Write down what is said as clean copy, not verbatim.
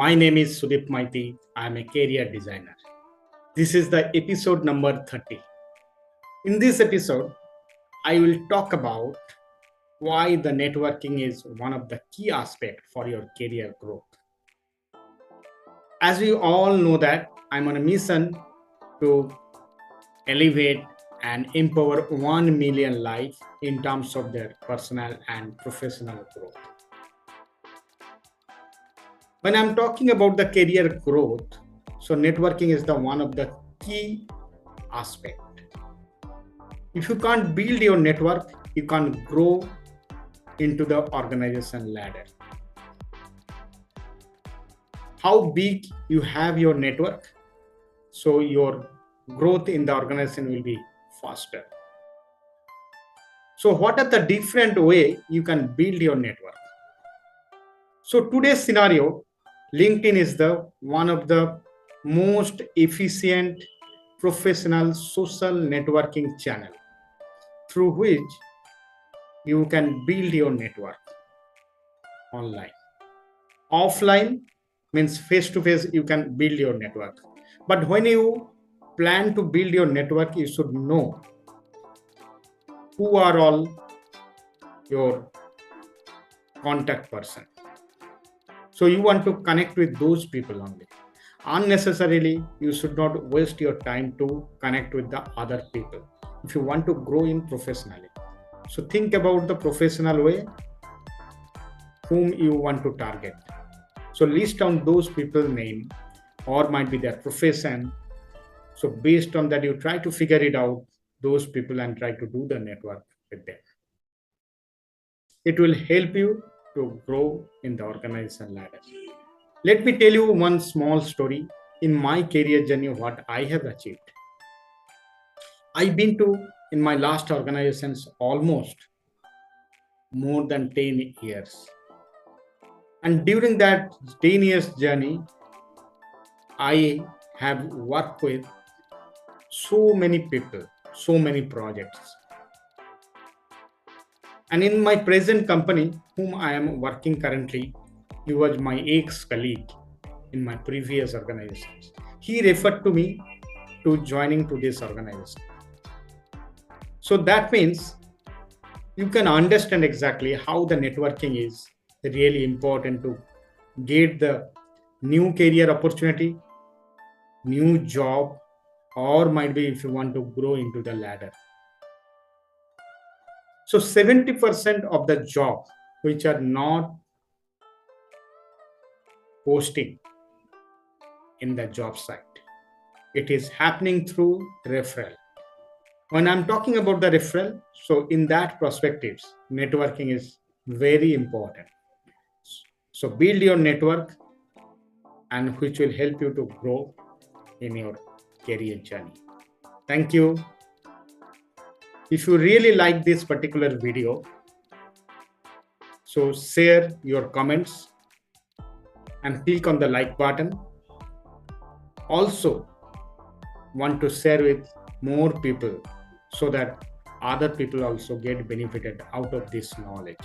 My name is Sudip Maiti. I am a career designer. This is the episode number 30. In this episode, I will talk about why the networking is one of the key aspects for your career growth. As we all know that I'm on a mission to elevate and empower 1 million lives in terms of their personal and professional growth. When I'm talking about the career growth, so networking is the one of the key aspect. If you can't build your network, you can't grow into the organization ladder. How big you have your network, so your growth in the organization will be faster. So what are the different way you can build your network? So today's scenario, LinkedIn is the one of the most efficient professional social networking channel through which you can build your network online. Offline means face to face, you can build your network. But when you plan to build your network, you should know who are all your contact person. So you want to connect with those people only. Unnecessarily, you should not waste your time to connect with the other people if you want to grow in professionally. So think about the professional way whom you want to target. So list down those people name or might be their profession. So based on that, you try to figure it out, those people, and try to do the network with them. It will help you to grow in the organization ladder. Let me tell you one small story in my career journey, what I have achieved. I've been to, in my last organizations, almost more than 10 years. And during that 10 years journey, I have worked with so many people, so many projects. And in my present company, whom I am working currently, he was my ex-colleague in my previous organizations. He referred to me to joining to this organization. So that means you can understand exactly how the networking is really important to get the new career opportunity, new job, or might be if you want to grow into the ladder. So 70% of the job which are not posting in the job site, it is happening through referral. When I'm talking about the referral, so in that perspectives, networking is very important. So build your network and which will help you to grow in your career journey. Thank you. If you really like this particular video, so share your comments and click on the like button. Also want to share with more people so that other people also get benefited out of this knowledge.